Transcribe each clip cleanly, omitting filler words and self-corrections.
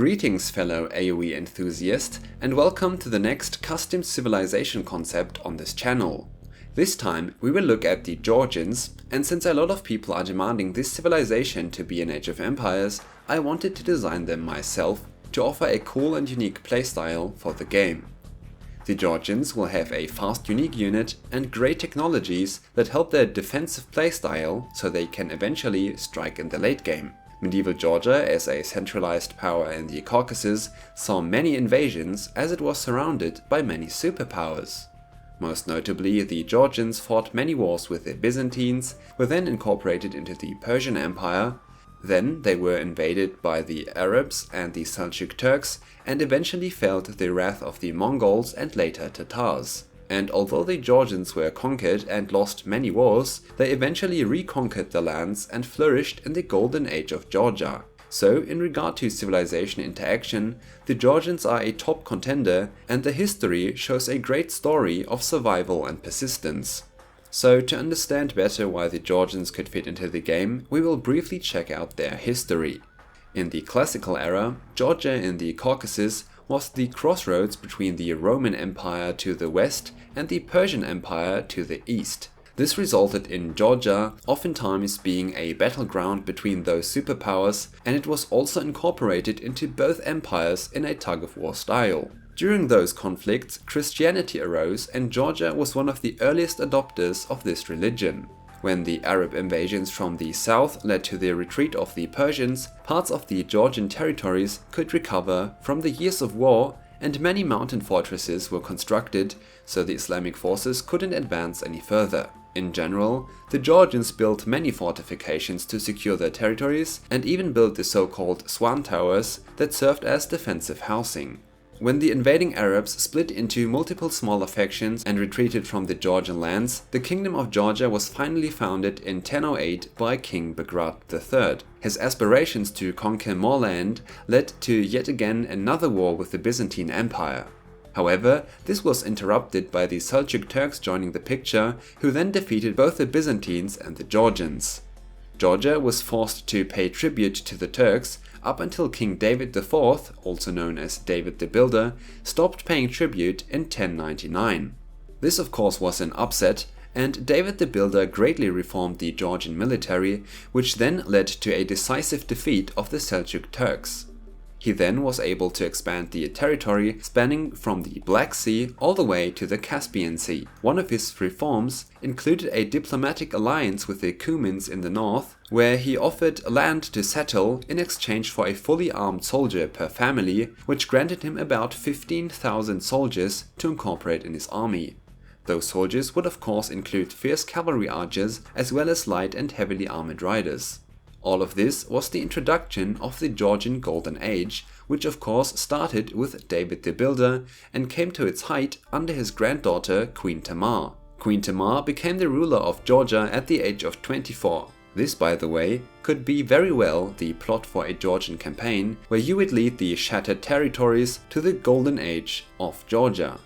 Greetings fellow AoE enthusiasts, and welcome to the next custom civilization concept on this channel. This time we will look at the Georgians, and since a lot of people are demanding this civilization to be an Age of Empires, I wanted to design them myself to offer a cool and unique playstyle for the game. The Georgians will have a fast unique unit and great technologies that help their defensive playstyle so they can eventually strike in the late game. Medieval Georgia, as a centralized power in the Caucasus, saw many invasions as it was surrounded by many superpowers. Most notably, the Georgians fought many wars with the Byzantines, were then incorporated into the Persian Empire, then they were invaded by the Arabs and the Seljuk Turks, and eventually felt the wrath of the Mongols and later Tatars. And although the Georgians were conquered and lost many wars, they eventually reconquered the lands and flourished in the Golden Age of Georgia. So, in regard to civilization interaction, the Georgians are a top contender, and the history shows a great story of survival and persistence. So, to understand better why the Georgians could fit into the game, we will briefly check out their history. In the classical era, Georgia in the Caucasus was the crossroads between the Roman Empire to the west and the Persian Empire to the east. This resulted in Georgia oftentimes being a battleground between those superpowers, and it was also incorporated into both empires in a tug-of-war style. During those conflicts, Christianity arose, and Georgia was one of the earliest adopters of this religion. When the Arab invasions from the south led to the retreat of the Persians, parts of the Georgian territories could recover from the years of war, and many mountain fortresses were constructed, so the Islamic forces couldn't advance any further. In general, the Georgians built many fortifications to secure their territories, and even built the so-called Swan Towers that served as defensive housing. When the invading Arabs split into multiple smaller factions and retreated from the Georgian lands, the Kingdom of Georgia was finally founded in 1008 by King Bagrat III. His aspirations to conquer more land led to yet again another war with the Byzantine Empire. However, this was interrupted by the Seljuk Turks joining the picture, who then defeated both the Byzantines and the Georgians. Georgia was forced to pay tribute to the Turks up until King David IV, also known as David the Builder, stopped paying tribute in 1099. This of course was an upset, and David the Builder greatly reformed the Georgian military, which then led to a decisive defeat of the Seljuk Turks. He then was able to expand the territory spanning from the Black Sea all the way to the Caspian Sea. One of his reforms included a diplomatic alliance with the Cumans in the north, where he offered land to settle in exchange for a fully armed soldier per family, which granted him about 15,000 soldiers to incorporate in his army. Those soldiers would of course include fierce cavalry archers as well as light and heavily armored riders. All of this was the introduction of the Georgian Golden Age, which of course started with David the Builder and came to its height under his granddaughter Queen Tamar. Queen Tamar became the ruler of Georgia at the age of 24. This, by the way, could be very well the plot for a Georgian campaign, where you would lead the shattered territories to the Golden Age of Georgia.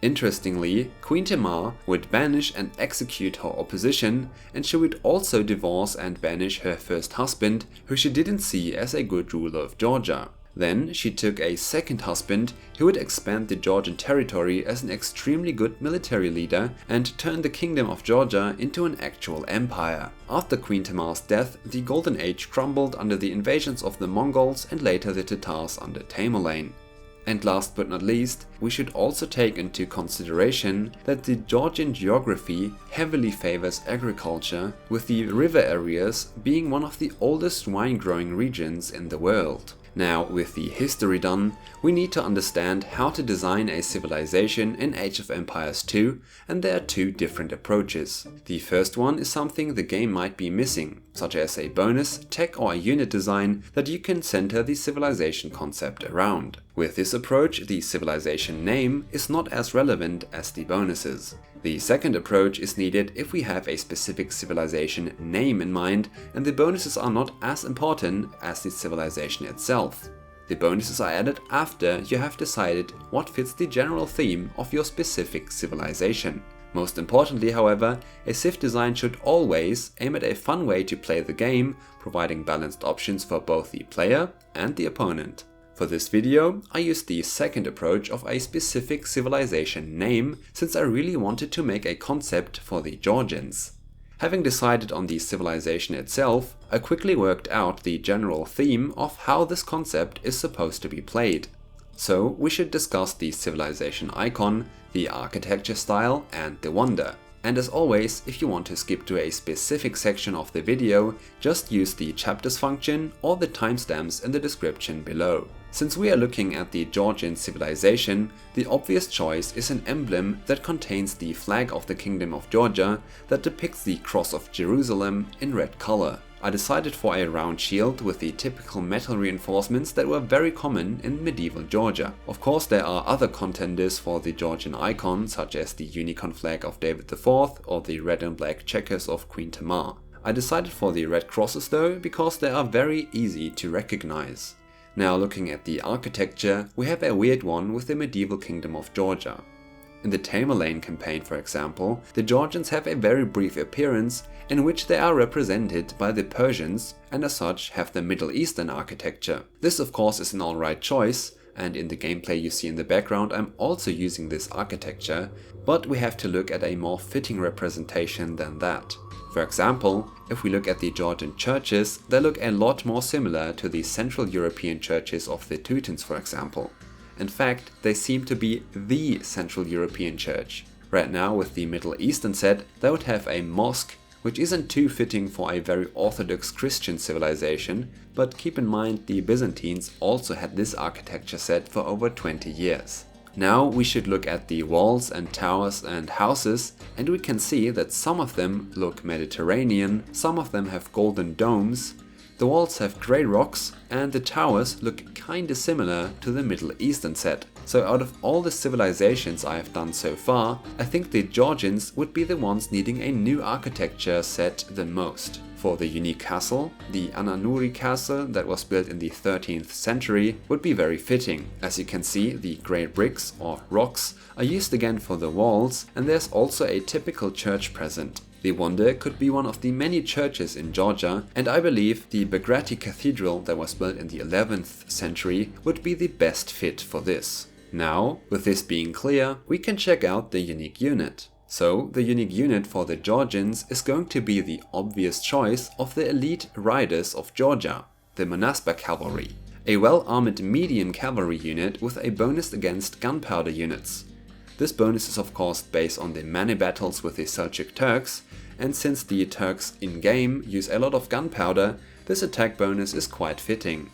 Interestingly, Queen Tamar would banish and execute her opposition, and she would also divorce and banish her first husband, who she didn't see as a good ruler of Georgia. Then she took a second husband who would expand the Georgian territory as an extremely good military leader and turn the Kingdom of Georgia into an actual empire. After Queen Tamar's death, the Golden Age crumbled under the invasions of the Mongols and later the Tatars under Tamerlane. And last but not least, we should also take into consideration that the Georgian geography heavily favors agriculture, with the river areas being one of the oldest wine-growing regions in the world. Now, with the history done, we need to understand how to design a civilization in Age of Empires 2, and there are two different approaches. The first one is something the game might be missing, such as a bonus, tech or a unit design that you can center the civilization concept around. With this approach, the civilization name is not as relevant as the bonuses. The second approach is needed if we have a specific civilization name in mind, and the bonuses are not as important as the civilization itself. The bonuses are added after you have decided what fits the general theme of your specific civilization. Most importantly, however, a civ design should always aim at a fun way to play the game, providing balanced options for both the player and the opponent. For this video, I used the second approach of a specific civilization name, since I really wanted to make a concept for the Georgians. Having decided on the civilization itself, I quickly worked out the general theme of how this concept is supposed to be played. So we should discuss the civilization icon, the architecture style, and the wonder. And as always, if you want to skip to a specific section of the video, just use the chapters function or the timestamps in the description below. Since we are looking at the Georgian civilization, the obvious choice is an emblem that contains the flag of the Kingdom of Georgia that depicts the Cross of Jerusalem in red color. I decided for a round shield with the typical metal reinforcements that were very common in medieval Georgia. Of course, there are other contenders for the Georgian icon, such as the unicorn flag of David IV or the red and black checkers of Queen Tamar. I decided for the red crosses though, because they are very easy to recognize. Now looking at the architecture, we have a weird one with the medieval Kingdom of Georgia. In the Tamerlane campaign, for example, the Georgians have a very brief appearance in which they are represented by the Persians and as such have the Middle Eastern architecture. This of course is an alright choice, and in the gameplay you see in the background I'm also using this architecture, but we have to look at a more fitting representation than that. For example, if we look at the Georgian churches, they look a lot more similar to the Central European churches of the Teutons, for example. In fact, they seem to be the Central European church. Right now with the Middle Eastern set, they would have a mosque, which isn't too fitting for a very orthodox Christian civilization, but keep in mind the Byzantines also had this architecture set for over 20 years. Now we should look at the walls and towers and houses, and we can see that some of them look Mediterranean, some of them have golden domes, the walls have grey rocks, and the towers look kinda similar to the Middle Eastern set. So out of all the civilizations I have done so far, I think the Georgians would be the ones needing a new architecture set the most. For the unique castle, the Ananuri castle that was built in the 13th century would be very fitting. As you can see, the grey bricks or rocks are used again for the walls, and there's also a typical church present. The wonder could be one of the many churches in Georgia, and I believe the Bagrati Cathedral that was built in the 11th century would be the best fit for this. Now, with this being clear, we can check out the unique unit. So, the unique unit for the Georgians is going to be the obvious choice of the elite riders of Georgia, the Monaspa cavalry. A well-armored medium cavalry unit with a bonus against gunpowder units. This bonus is of course based on the many battles with the Seljuk Turks, and since the Turks in-game use a lot of gunpowder, this attack bonus is quite fitting.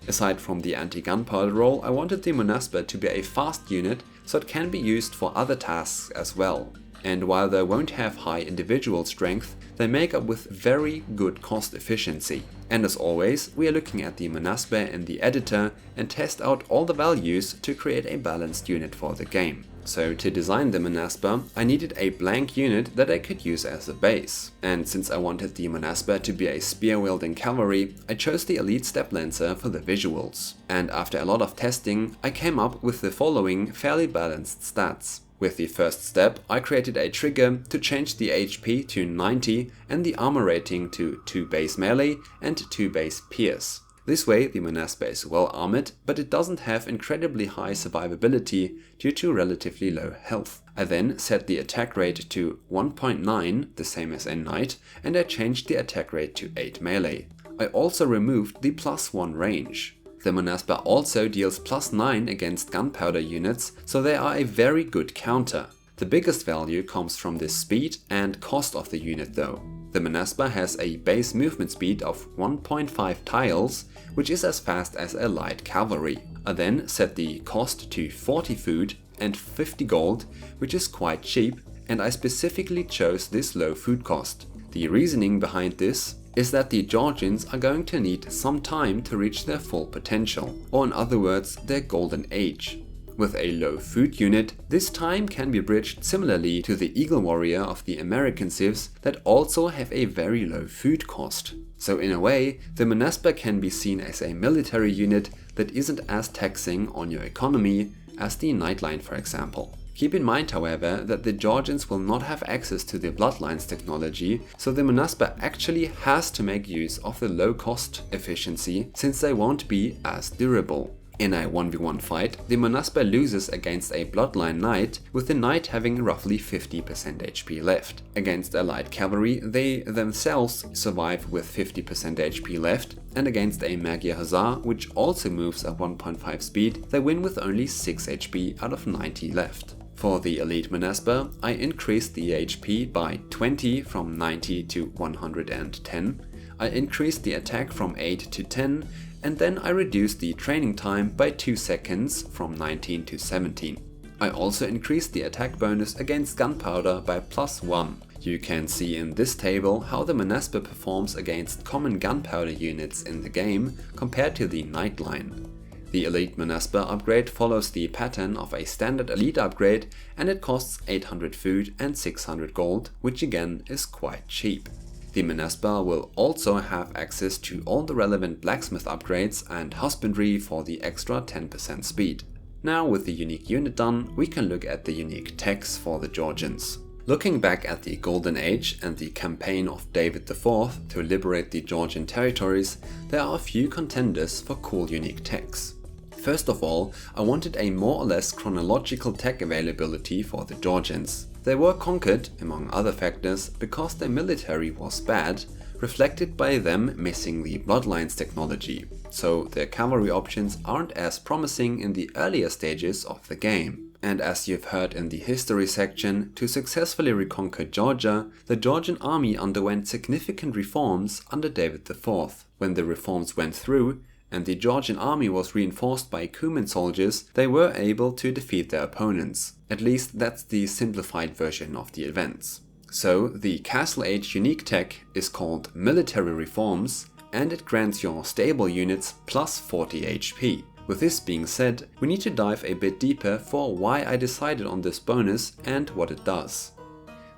Aside from the anti-gunpowder roll, I wanted the Monaspa to be a fast unit so it can be used for other tasks as well. And while they won't have high individual strength, they make up with very good cost efficiency. And as always, we are looking at the Monaspa in the editor and test out all the values to create a balanced unit for the game. So to design the Monaspa, I needed a blank unit that I could use as a base. And since I wanted the Monaspa to be a spear-wielding cavalry, I chose the Elite Step Lancer for the visuals. And after a lot of testing, I came up with the following fairly balanced stats. With the first step, I created a trigger to change the HP to 90 and the armor rating to 2 base melee and 2 base pierce. This way the Monaspa is well armored, but it doesn't have incredibly high survivability due to relatively low health. I then set the attack rate to 1.9, the same as a knight, and I changed the attack rate to 8 melee. I also removed the +1 range. The Monaspa also deals +9 against gunpowder units, so they are a very good counter. The biggest value comes from the speed and cost of the unit though. The Monaspa has a base movement speed of 1.5 tiles, which is as fast as a light cavalry. I then set the cost to 40 food and 50 gold, which is quite cheap, and I specifically chose this low food cost. The reasoning behind this is that the Georgians are going to need some time to reach their full potential, or in other words, their golden age. With a low food unit, this time can be bridged similarly to the Eagle Warrior of the American civs that also have a very low food cost. So in a way, the Monaspa can be seen as a military unit that isn't as taxing on your economy as the Nightline, for example. Keep in mind, however, that the Georgians will not have access to the Bloodlines technology, so the Monaspa actually has to make use of the low cost efficiency since they won't be as durable. In a 1v1 fight, the Monaspa loses against a Bloodline Knight, with the Knight having roughly 50% HP left. Against a light cavalry, they themselves survive with 50% HP left, and against a Magyar Hussar, which also moves at 1.5 speed, they win with only 6 HP out of 90 left. For the Elite Monaspa, I increased the HP by 20 from 90 to 110, I increased the attack from 8 to 10, and then I reduced the training time by 2 seconds from 19 to 17. I also increased the attack bonus against gunpowder by +1. You can see in this table how the Monaspa performs against common gunpowder units in the game compared to the Knight line. The Elite Monaspa upgrade follows the pattern of a standard Elite upgrade, and it costs 800 food and 600 gold, which again is quite cheap. The Monaspa will also have access to all the relevant blacksmith upgrades and husbandry for the extra 10% speed. Now, with the unique unit done, we can look at the unique techs for the Georgians. Looking back at the Golden Age and the campaign of David IV to liberate the Georgian territories, there are a few contenders for cool unique techs. First of all, I wanted a more or less chronological tech availability for the Georgians. They were conquered, among other factors, because their military was bad, reflected by them missing the Bloodlines technology, so their cavalry options aren't as promising in the earlier stages of the game. And as you've heard in the history section, to successfully reconquer Georgia, the Georgian army underwent significant reforms under David IV. When the reforms went through, and the Georgian army was reinforced by Cuman soldiers, they were able to defeat their opponents. At least that's the simplified version of the events. So the Castle Age unique tech is called Military Reforms, and it grants your stable units plus 40 HP. With this being said, we need to dive a bit deeper for why I decided on this bonus and what it does.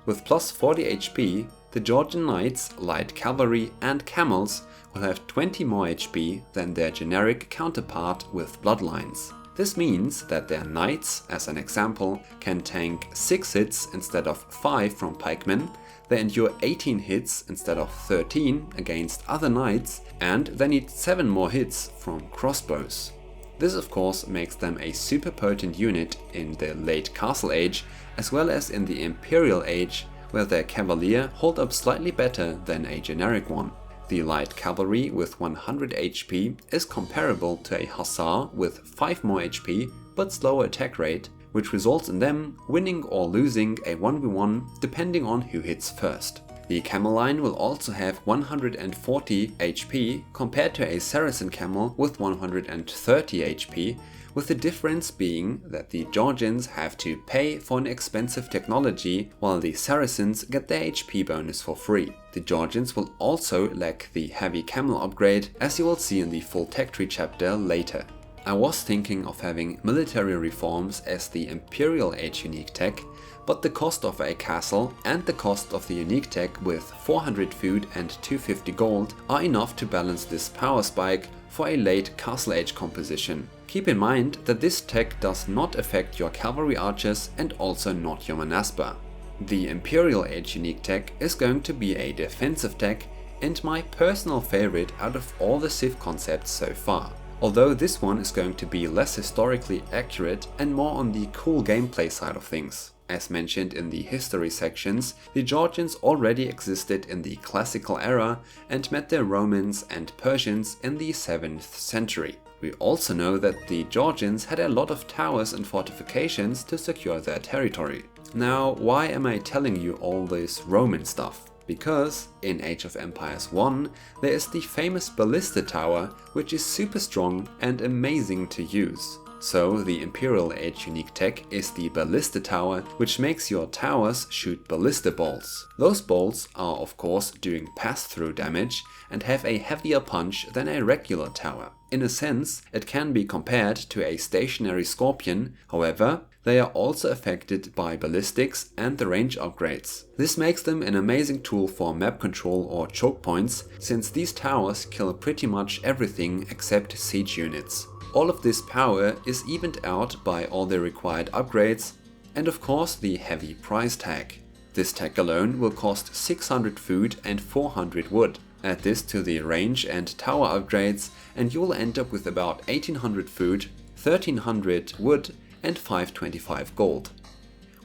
With plus 40 HP, the Georgian Knights, Light Cavalry and Camels will have 20 more HP than their generic counterpart with Bloodlines. This means that their Knights, as an example, can tank 6 hits instead of 5 from pikemen, they endure 18 hits instead of 13 against other Knights, and they need 7 more hits from crossbows. This of course makes them a super potent unit in the late Castle Age, as well as in the Imperial Age, where their Cavalier hold up slightly better than a generic one. The Light Cavalry with 100 HP is comparable to a Hussar with 5 more HP but slower attack rate, which results in them winning or losing a 1v1 depending on who hits first. The Camel line will also have 140 HP compared to a Saracen Camel with 130 HP, with the difference being that the Georgians have to pay for an expensive technology while the Saracens get their HP bonus for free. The Georgians will also lack the heavy camel upgrade, as you will see in the full tech tree chapter later. I was thinking of having military reforms as the Imperial Age unique tech, but the cost of a castle and the cost of the unique tech with 400 food and 250 gold are enough to balance this power spike for a late Castle Age composition. Keep in mind that this tech does not affect your cavalry archers and also not your Monaspa. The Imperial Age unique tech is going to be a defensive tech and my personal favorite out of all the Civ concepts so far. Although this one is going to be less historically accurate and more on the cool gameplay side of things. As mentioned in the history sections, the Georgians already existed in the classical era and met their Romans and Persians in the 7th century. We also know that the Georgians had a lot of towers and fortifications to secure their territory. Now, why am I telling you all this Roman stuff? Because in Age of Empires 1 there is the famous Ballista Tower, which is super strong and amazing to use. So the Imperial Age unique tech is the Ballista Tower, which makes your towers shoot ballista bolts. Those bolts are of course doing pass-through damage and have a heavier punch than a regular tower. In a sense, it can be compared to a stationary scorpion, however, they are also affected by ballistics and the range upgrades. This makes them an amazing tool for map control or choke points, since these towers kill pretty much everything except siege units. All of this power is evened out by all the required upgrades and of course the heavy price tag. This tag alone will cost 600 food and 400 wood. Add this to the range and tower upgrades and you'll end up with about 1800 food, 1300 wood and 525 gold.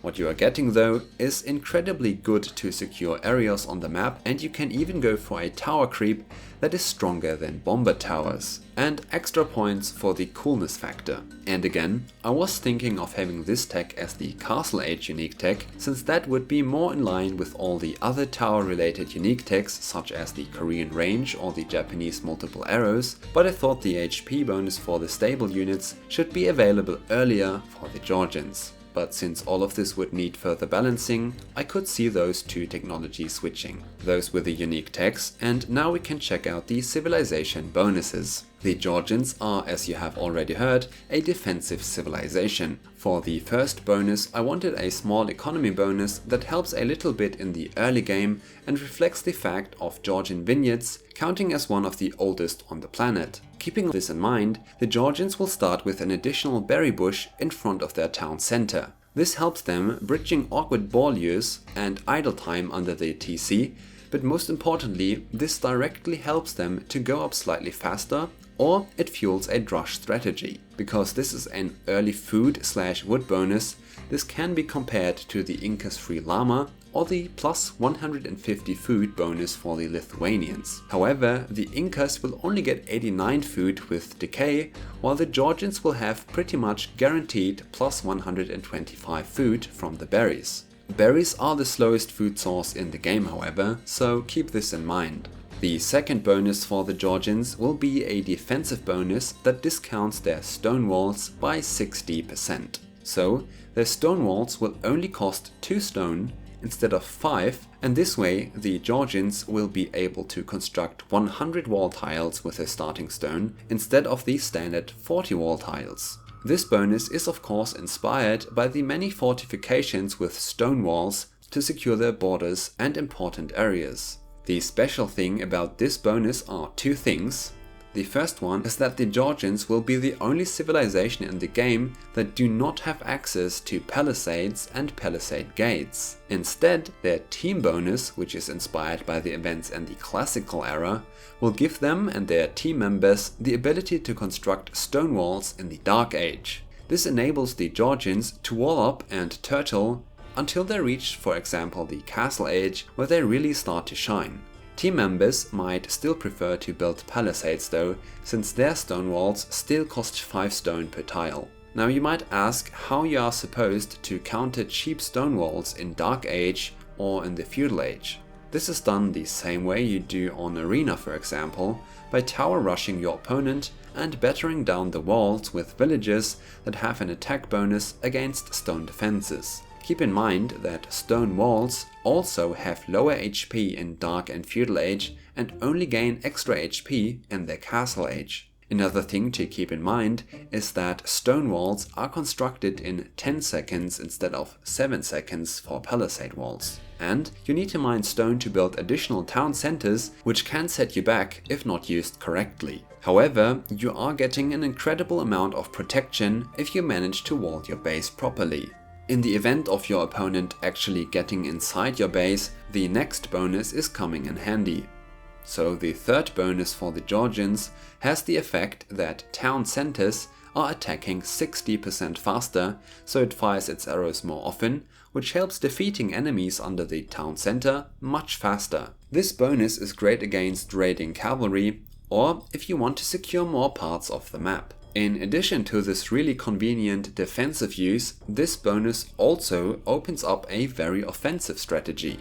What you are getting though is incredibly good to secure areas on the map, and you can even go for a tower creep that is stronger than bomber towers, and extra points for the coolness factor. And again, I was thinking of having this tech as the Castle Age unique tech, since that would be more in line with all the other tower related unique techs such as the Korean range or the Japanese multiple arrows, but I thought the HP bonus for the stable units should be available earlier for the Georgians. But since all of this would need further balancing, I could see those two technologies switching. Those were the unique techs, and now we can check out the civilization bonuses. The Georgians are, as you have already heard, a defensive civilization. For the first bonus, I wanted a small economy bonus that helps a little bit in the early game and reflects the fact of Georgian vineyards counting as one of the oldest on the planet. Keeping this in mind, the Georgians will start with an additional berry bush in front of their town center. This helps them bridging awkward ball use and idle time under the TC, but most importantly, this directly helps them to go up slightly faster, or it fuels a drush strategy. Because this is an early food/wood bonus, this can be compared to the Inca's free llama or the plus 150 food bonus for the Lithuanians. However, the Incas will only get 89 food with decay, while the Georgians will have pretty much guaranteed plus 125 food from the berries. Berries are the slowest food source in the game, however, so keep this in mind. The second bonus for the Georgians will be a defensive bonus that discounts their stone walls by 60%. So, their stone walls will only cost 2 stone instead of 5, and this way the Georgians will be able to construct 100 wall tiles with a starting stone instead of the standard 40 wall tiles. This bonus is of course inspired by the many fortifications with stone walls to secure their borders and important areas. The special thing about this bonus are two things. The first one is that the Georgians will be the only civilization in the game that do not have access to palisades and palisade gates. Instead, their team bonus, which is inspired by the events in the classical era, will give them and their team members the ability to construct stone walls in the Dark Age. This enables the Georgians to wall up and turtle until they reach, for example, the Castle Age, where they really start to shine. Team members might still prefer to build palisades though, since their stone walls still cost 5 stone per tile. Now you might ask how you are supposed to counter cheap stone walls in Dark Age or in the Feudal Age. This is done the same way you do on Arena, for example, by tower rushing your opponent and battering down the walls with villagers that have an attack bonus against stone defenses. Keep in mind that stone walls also have lower HP in Dark and Feudal Age and only gain extra HP in the Castle Age. Another thing to keep in mind is that stone walls are constructed in 10 seconds instead of 7 seconds for palisade walls. And you need to mine stone to build additional town centers, which can set you back if not used correctly. However, you are getting an incredible amount of protection if you manage to wall your base properly. In the event of your opponent actually getting inside your base, the next bonus is coming in handy. So the third bonus for the Georgians has the effect that town centers are attacking 60% faster, so it fires its arrows more often, which helps defeating enemies under the town center much faster. This bonus is great against raiding cavalry, or if you want to secure more parts of the map. In addition to this really convenient defensive use, this bonus also opens up a very offensive strategy.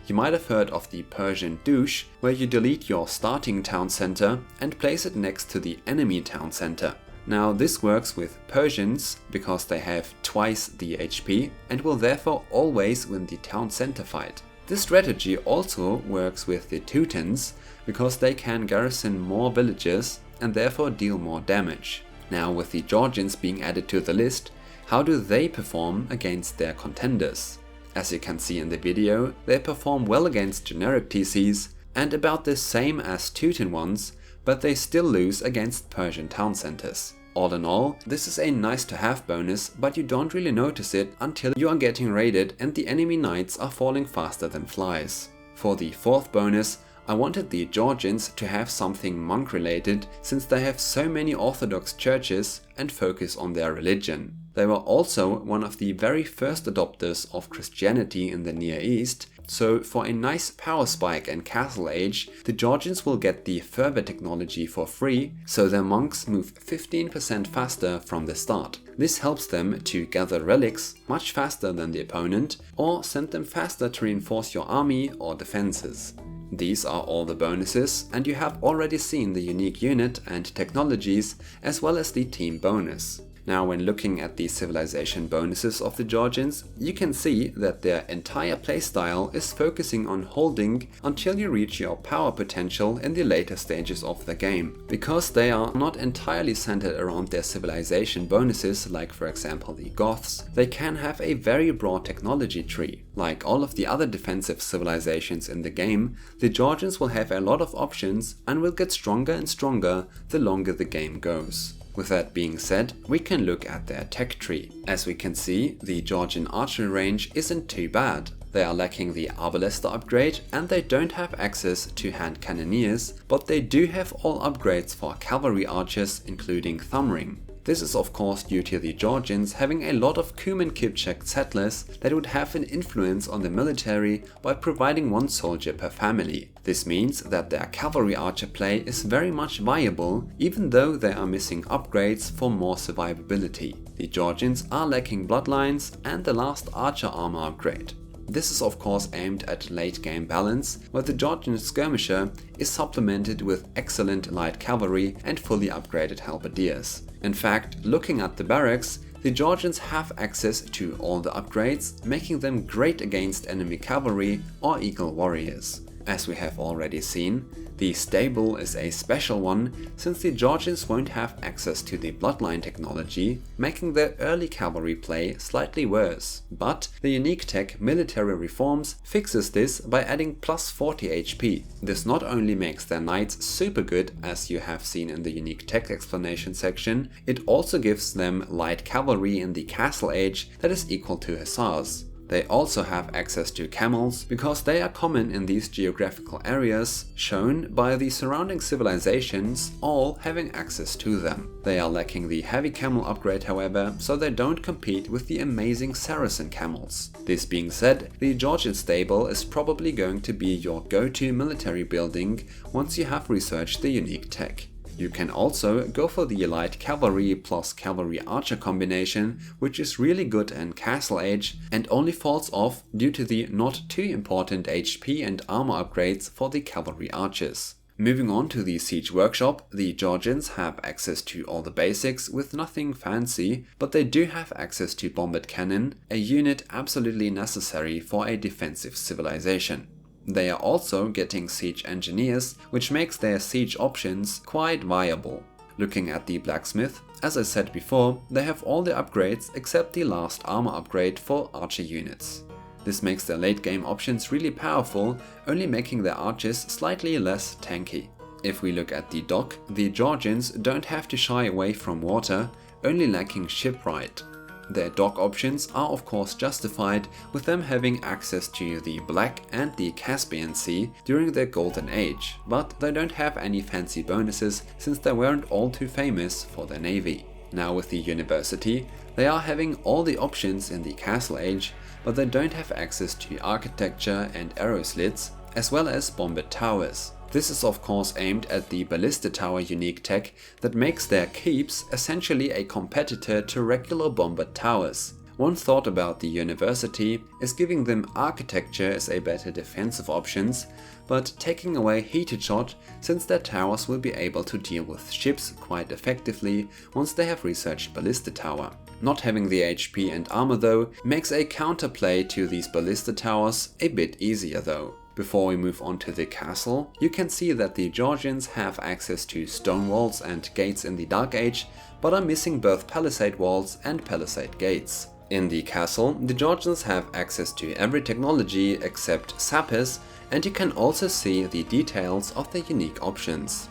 You might have heard of the Persian douche, where you delete your starting town center and place it next to the enemy town center. Now this works with Persians because they have twice the HP and will therefore always win the town center fight. This strategy also works with the Teutons because they can garrison more villages and therefore deal more damage. Now with the Georgians being added to the list, how do they perform against their contenders? As you can see in the video, they perform well against generic TCs and about the same as Teuton ones, but they still lose against Persian town centers. All in all, this is a nice to have bonus, but you don't really notice it until you are getting raided and the enemy knights are falling faster than flies. For the fourth bonus, I wanted the Georgians to have something monk related since they have so many Orthodox churches and focus on their religion. They were also one of the very first adopters of Christianity in the Near East, so for a nice power spike and castle age, the Georgians will get the fervor technology for free, so their monks move 15% faster from the start. This helps them to gather relics much faster than the opponent, or send them faster to reinforce your army or defenses. These are all the bonuses, and you have already seen the unique unit and technologies, as well as the team bonus. Now, when looking at the civilization bonuses of the Georgians, you can see that their entire playstyle is focusing on holding until you reach your power potential in the later stages of the game. Because they are not entirely centered around their civilization bonuses, like for example the Goths, they can have a very broad technology tree. Like all of the other defensive civilizations in the game, the Georgians will have a lot of options and will get stronger and stronger the longer the game goes. With that being said, we can look at their tech tree. As we can see, the Georgian archery range isn't too bad. They are lacking the Arbalester upgrade and they don't have access to hand cannoneers, but they do have all upgrades for cavalry archers, including thumb ring. This is of course due to the Georgians having a lot of Cuman Kipchak settlers that would have an influence on the military by providing one soldier per family. This means that their cavalry archer play is very much viable, even though they are missing upgrades for more survivability. The Georgians are lacking bloodlines and the last archer armor upgrade. This is of course aimed at late game balance, where the Georgian skirmisher is supplemented with excellent light cavalry and fully upgraded halberdiers. In fact, looking at the barracks, the Georgians have access to all the upgrades, making them great against enemy cavalry or eagle warriors. As we have already seen, the stable is a special one since the Georgians won't have access to the bloodline technology, making their early cavalry play slightly worse. But the unique tech Military Reforms fixes this by adding plus 40 HP. This not only makes their knights super good, as you have seen in the unique tech explanation section, it also gives them light cavalry in the castle age that is equal to hussars. They also have access to camels because they are common in these geographical areas, shown by the surrounding civilizations all having access to them. They are lacking the heavy camel upgrade however, so they don't compete with the amazing Saracen camels. This being said, the Georgian stable is probably going to be your go-to military building once you have researched the unique tech. You can also go for the light cavalry plus cavalry archer combination, which is really good in castle age and only falls off due to the not too important HP and armor upgrades for the cavalry archers. Moving on to the siege workshop, the Georgians have access to all the basics with nothing fancy, but they do have access to bombard cannon, a unit absolutely necessary for a defensive civilization. They are also getting siege engineers, which makes their siege options quite viable. Looking at the blacksmith, as I said before, they have all the upgrades except the last armor upgrade for archer units. This makes their late game options really powerful, only making their archers slightly less tanky. If we look at the dock, the Georgians don't have to shy away from water, only lacking shipwright. Their dock options are of course justified with them having access to the Black and the Caspian Sea during their golden age, but they don't have any fancy bonuses since they weren't all too famous for their navy. Now with the university, they are having all the options in the castle age, but they don't have access to architecture and arrow slits, as well as bombard towers. This is of course aimed at the ballista tower unique tech that makes their keeps essentially a competitor to regular bombard towers. One thought about the university is giving them architecture as a better defensive options, but taking away heated shot since their towers will be able to deal with ships quite effectively once they have researched ballista tower. Not having the HP and armor though makes a counterplay to these ballista towers a bit easier though. Before we move on to the castle, you can see that the Georgians have access to stone walls and gates in the Dark Age, but are missing both palisade walls and palisade gates. In the castle, the Georgians have access to every technology except sappers, and you can also see the details of the unique options.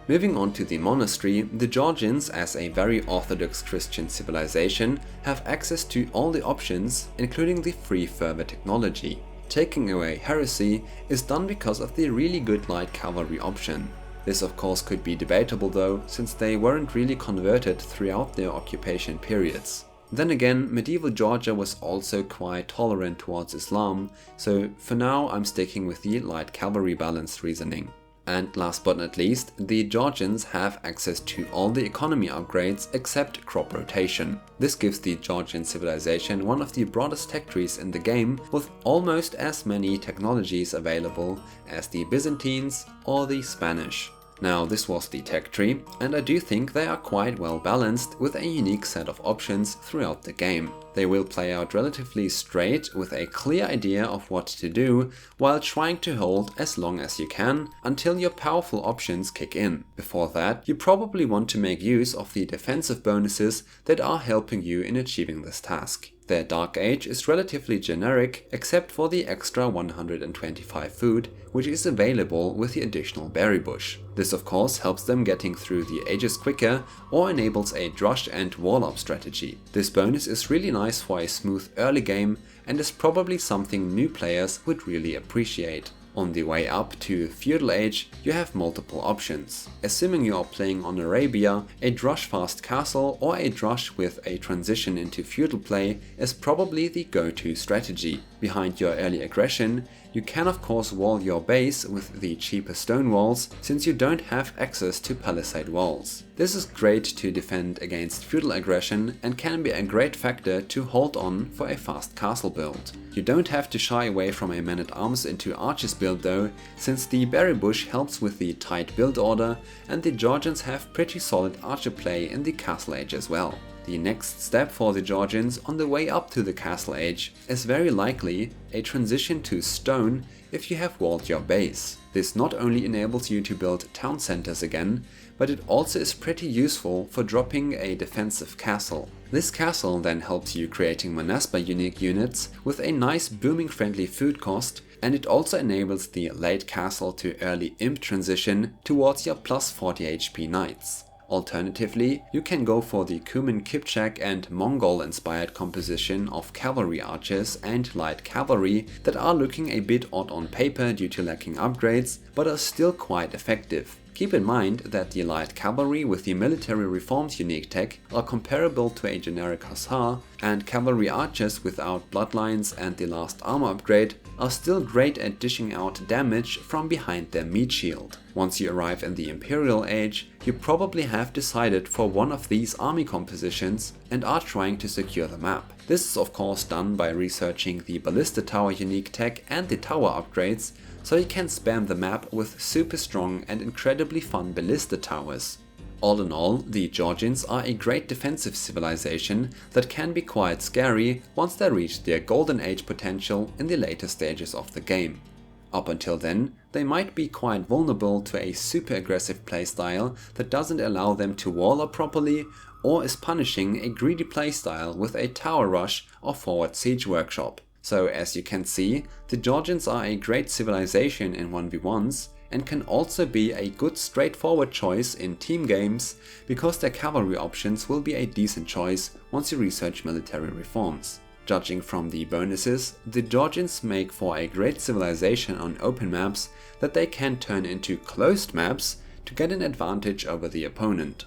Moving on to the monastery, the Georgians, as a very orthodox Christian civilization, have access to all the options, including the free fervor technology. taking away heresy is done because of the really good light cavalry option. This of course could be debatable though, since they weren't really converted throughout their occupation periods. Then again, medieval Georgia was also quite tolerant towards Islam, so for now I'm sticking with the light cavalry balanced reasoning. And last but not least, the Georgians have access to all the economy upgrades except crop rotation. This gives the Georgian civilization one of the broadest tech trees in the game, with almost as many technologies available as the Byzantines or the Spanish. Now this was the tech tree, and I do think they are quite well balanced with a unique set of options throughout the game. They will play out relatively straight with a clear idea of what to do, while trying to hold as long as you can until your powerful options kick in. Before that, you probably want to make use of the defensive bonuses that are helping you in achieving this task. Their Dark Age is relatively generic except for the extra 125 food, which is available with the additional berry bush. This of course helps them getting through the ages quicker or enables a drush and wall-up strategy. This bonus is really nice for a smooth early game and is probably something new players would really appreciate. On the way up to Feudal Age, you have multiple options. Assuming you are playing on Arabia, a drush fast castle or a drush with a transition into feudal play is probably the go-to strategy. Behind your early aggression, you can of course wall your base with the cheaper stone walls, since you don't have access to palisade walls. This is great to defend against feudal aggression and can be a great factor to hold on for a fast castle build. You don't have to shy away from a man-at-arms into archers build though, since the berry bush helps with the tight build order and the Georgians have pretty solid archer play in the castle age as well. The next step for the Georgians on the way up to the castle age is very likely a transition to stone if you have walled your base. This not only enables you to build town centers again, but it also is pretty useful for dropping a defensive castle. This castle then helps you creating Manaspa unique units with a nice booming friendly food cost, and it also enables the late castle to early imp transition towards your plus 40 HP knights. Alternatively, you can go for the Cuman Kipchak and Mongol-inspired composition of cavalry archers and light cavalry that are looking a bit odd on paper due to lacking upgrades, but are still quite effective. Keep in mind that the light cavalry with the military reforms unique tech are comparable to a generic hussar, and cavalry archers without bloodlines and the last armor upgrade are still great at dishing out damage from behind their meat shield. Once you arrive in the Imperial Age, you probably have decided for one of these army compositions and are trying to secure the map. This is of course done by researching the Ballista Tower unique tech and the tower upgrades, so you can spam the map with super strong and incredibly fun ballista towers. All in all, the Georgians are a great defensive civilization that can be quite scary once they reach their golden age potential in the later stages of the game. Up until then, they might be quite vulnerable to a super aggressive playstyle that doesn't allow them to wall up properly, or is punishing a greedy playstyle with a tower rush or forward siege workshop. So as you can see, the Georgians are a great civilization in 1v1s and can also be a good straightforward choice in team games, because their cavalry options will be a decent choice once you research military reforms. Judging from the bonuses, the Georgians make for a great civilization on open maps that they can turn into closed maps to get an advantage over the opponent.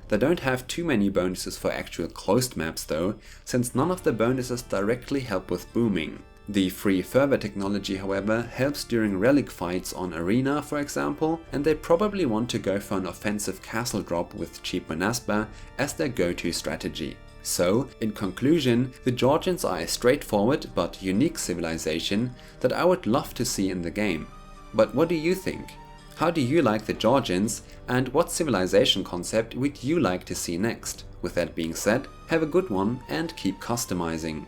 They don't have too many bonuses for actual closed maps though, since none of the bonuses directly help with booming. The free fervor technology however helps during relic fights on Arena for example, and they probably want to go for an offensive castle drop with cheap Manaspa as their go-to strategy. So, in conclusion, the Georgians are a straightforward but unique civilization that I would love to see in the game. But what do you think? How do you like the Georgians, and what civilization concept would you like to see next? With that being said, have a good one and keep customizing.